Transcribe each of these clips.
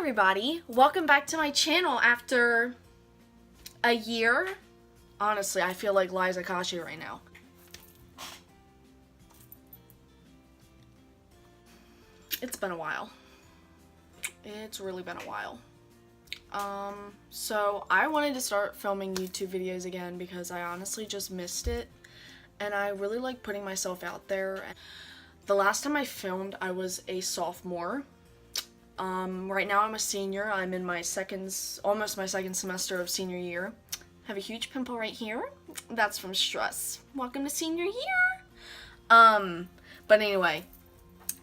everybody, welcome back to my channel after a year. Honestly, I feel like Liza Koshy right now. It's been a while. It's really been a while. So I wanted to start filming YouTube videos again because I honestly just missed it. And I really like putting myself out there. The last time I filmed, I was a sophomore. Right now I'm a senior. I'm in my almost my second semester of senior year. I have a huge pimple right here. That's from stress. Welcome to senior year. But anyway,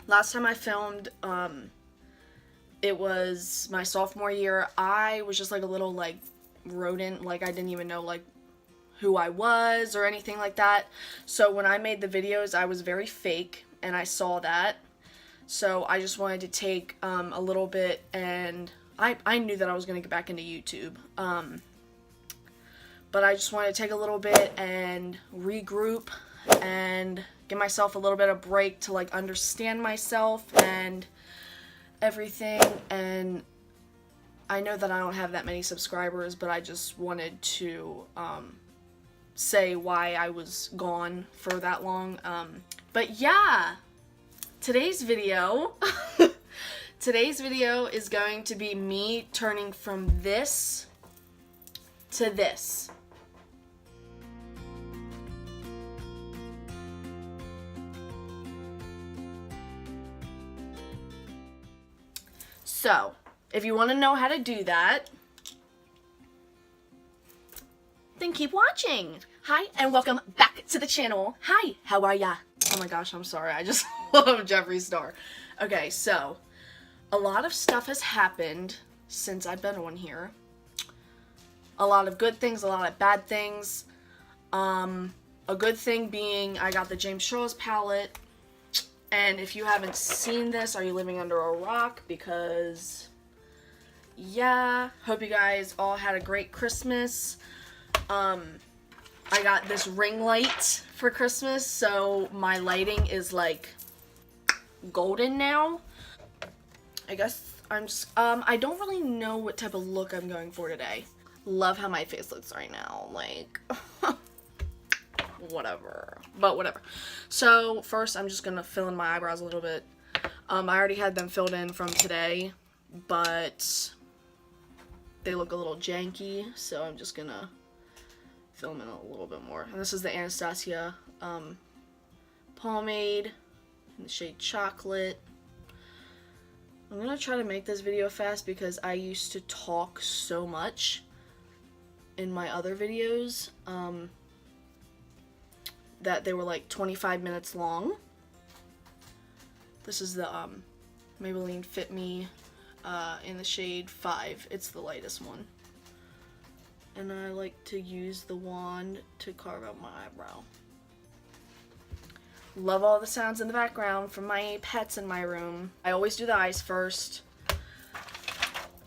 last time I filmed, it was my sophomore year. I was just like a little like rodent, like I didn't even know like who I was or anything like that. So when I made the videos, I was very fake, and I saw that. So I just wanted to take a little bit, and I knew that I was going to get back into YouTube. But I just wanted to take a little bit and regroup and give myself a little bit of break to like understand myself and everything. And I know that I don't have that many subscribers, but I just wanted to say why I was gone for that long. But yeah, today's video is going to be me turning from this to this. So, if you want to know how to do that, then keep watching. Hi, and welcome back to the channel. Hi, how are ya? Oh my gosh, I'm sorry. I just love Jeffree Star. Okay, so a lot of stuff has happened since I've been on here. A lot of good things, a lot of bad things. A good thing being I got the James Charles palette. And if you haven't seen this, are you living under a rock? Because, yeah, hope you guys all had a great Christmas. I got this ring light for Christmas, so my lighting is like golden now. I guess I'm just, I don't really know what type of look I'm going for today. Love how my face looks right now, like, whatever, but whatever. So first I'm just gonna fill in my eyebrows a little bit. I already had them filled in from today, but they look a little janky, so I'm just gonna fill them in a little bit more. And this is the Anastasia pomade in the shade Chocolate. I'm gonna try to make this video fast because I used to talk so much in my other videos that they were like 25 minutes long. This is the Maybelline Fit Me in the shade 5. It's the lightest one. And I like to use the wand to carve out my eyebrow. Love all the sounds in the background from my pets in my room. I always do the eyes first.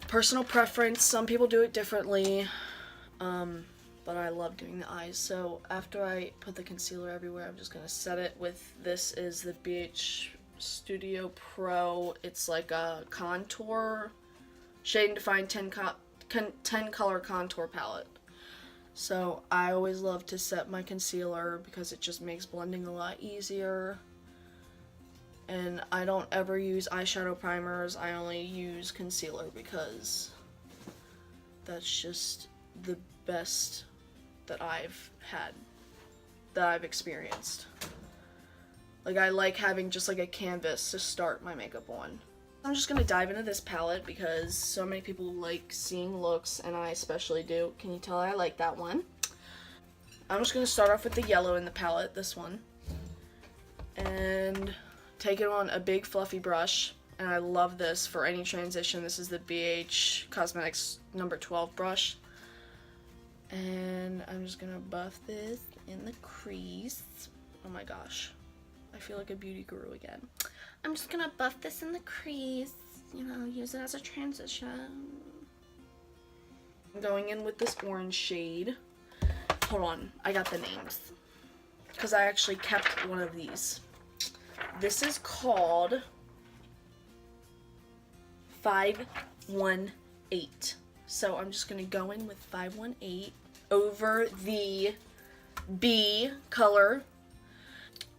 Personal preference, some people do it differently. But I love doing the eyes. So after I put the concealer everywhere, I'm just going to set it with, this is the BH Studio Pro. It's like a contour, shade and define 10 color contour palette. So I always love to set my concealer because it just makes blending a lot easier. And I don't ever use eyeshadow primers. I only use concealer because that's just the best that I've had, that I've experienced. Like, I like having just like a canvas to start my makeup on. I'm just gonna dive into this palette because so many people like seeing looks, and I especially do. Can you tell I like that one? I'm just gonna start off with the yellow in the palette, this one, and take it on a big fluffy brush. And I love this for any transition. This is the BH Cosmetics number 12 brush. And I'm just gonna buff this in the crease. Oh my gosh, I feel like a beauty guru again. I'm just gonna buff this in the crease, you know, use it as a transition. I'm going in with this orange shade. Hold on, I got the names, because I actually kept one of these. This is called 5 518. So I'm just going to go in with 518 over the B color,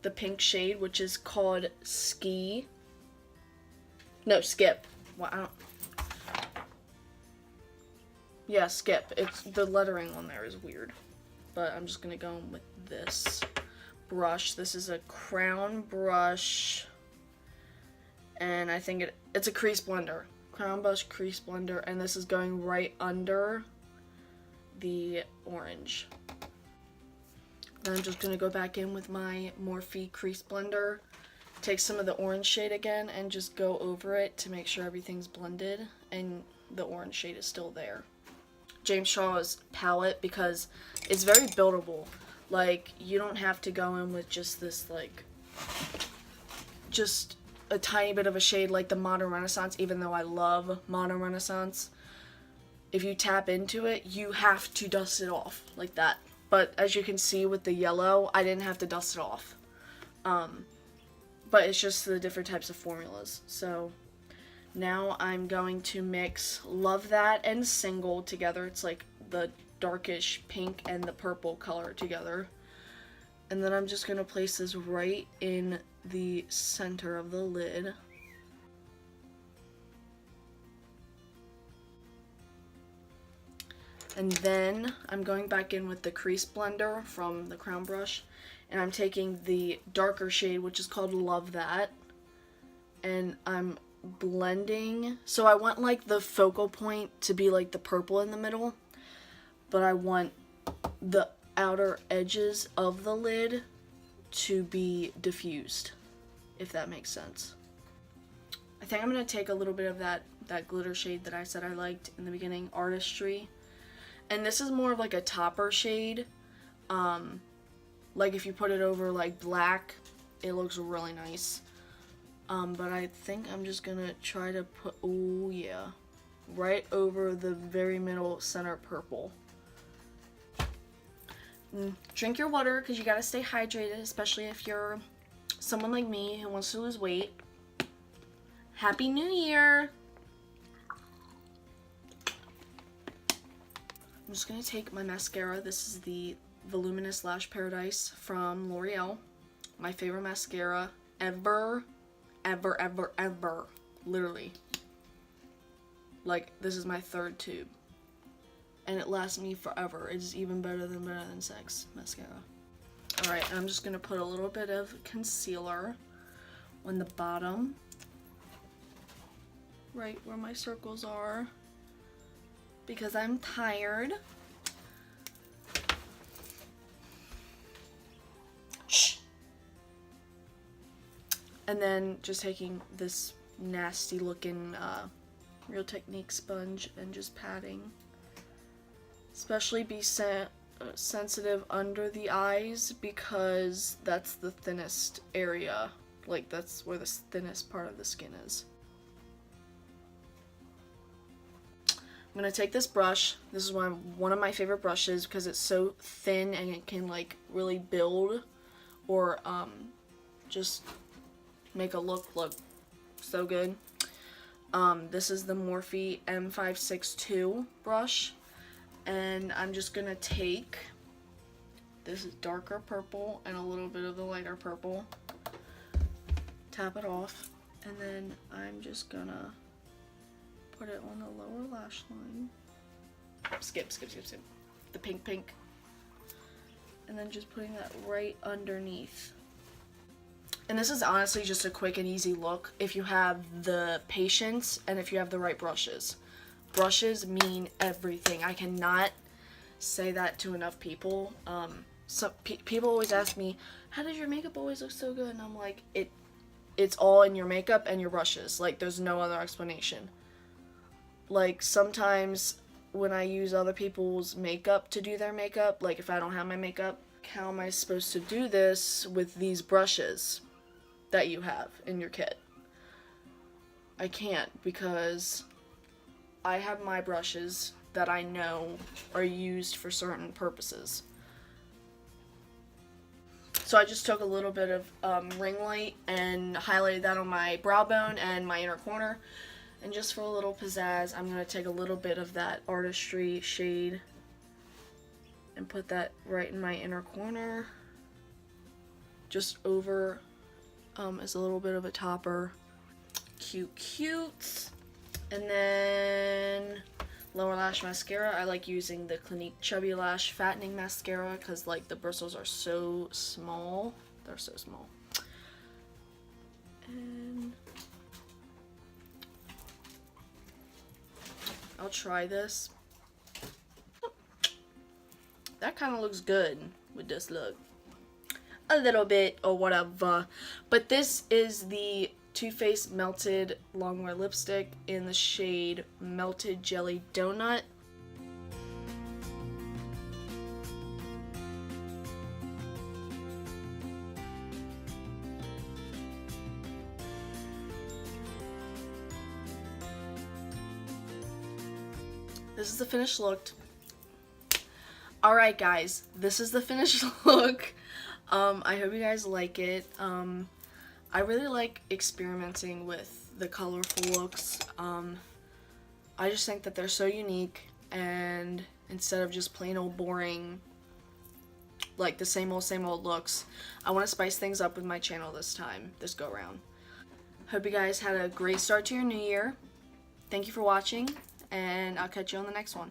the pink shade, which is called Skip. Well, Skip. It's the lettering on there is weird, but I'm just gonna go in with this brush. This is a crown brush, and I think it's a crease blender. Crown brush crease blender, and this is going right under the orange. Then I'm just gonna go back in with my Morphe crease blender, take some of the orange shade again, and just go over it to make sure everything's blended and the orange shade is still there. James Charles palette, because it's very buildable. Like, you don't have to go in with just this, like, just a tiny bit of a shade like the Modern Renaissance, even though I love Modern Renaissance. If you tap into it, you have to dust it off like that. But as you can see with the yellow, I didn't have to dust it off. But it's just the different types of formulas. So now I'm going to mix Love That and Single together. It's like the darkish pink and the purple color together. And then I'm just going to place this right in the center of the lid. And then I'm going back in with the crease blender from the crown brush, and I'm taking the darker shade, which is called Love That, and I'm blending. So I want like the focal point to be like the purple in the middle, but I want the outer edges of the lid to be diffused, if that makes sense. I think I'm going to take a little bit of that glitter shade that I said I liked in the beginning, Artistry. And this is more of like a topper shade. Like if you put it over like black, it looks really nice. But I think I'm just gonna try to put, oh yeah, right over the very middle center purple. Drink your water because you gotta stay hydrated, especially if you're someone like me who wants to lose weight. Happy New Year! I'm just going to take my mascara. This is the Voluminous Lash Paradise from L'Oreal. My favorite mascara ever. Ever, ever, ever. Literally. Like, this is my third tube. And it lasts me forever. It's even better than Sex mascara. Alright, I'm just going to put a little bit of concealer on the bottom. Right where my circles are. Because I'm tired. Shh. And then just taking this nasty looking Real Technique sponge and just patting. Especially be sensitive under the eyes because that's the thinnest area. Like that's where the thinnest part of the skin is. I'm going to take this brush. This is one of my favorite brushes because it's so thin and it can like really build or just make a look so good. This is the Morphe M562 brush, and I'm just going to take this darker purple and a little bit of the lighter purple, tap it off, and then I'm just going to put it on the lower lash line. Skip. The pink. And then just putting that right underneath. And this is honestly just a quick and easy look if you have the patience and if you have the right brushes. Brushes mean everything. I cannot say that to enough people. People always ask me, how does your makeup always look so good? And I'm like, it's all in your makeup and your brushes. Like, there's no other explanation. Like, sometimes when I use other people's makeup to do their makeup, like if I don't have my makeup, how am I supposed to do this with these brushes that you have in your kit? I can't, because I have my brushes that I know are used for certain purposes. So I just took a little bit of ring light and highlighted that on my brow bone and my inner corner. And just for a little pizzazz, I'm going to take a little bit of that Artistry shade and put that right in my inner corner. Just over as a little bit of a topper. Cute, cute. And then lower lash mascara. I like using the Clinique Chubby Lash Fattening Mascara because like the bristles are so small. They're so small. And I'll try this. That kind of looks good with this look. A little bit or whatever. But this is the Too Faced Melted Longwear Lipstick in the shade Melted Jelly Donut. This is the finished look. Alright guys, this is the finished look. I hope you guys like it. I really like experimenting with the colorful looks. I just think that they're so unique, and instead of just plain old boring, like the same old looks, I want to spice things up with my channel this go around. Hope you guys had a great start to your new year. Thank you for watching, and I'll catch you on the next one.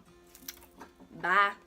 Bye!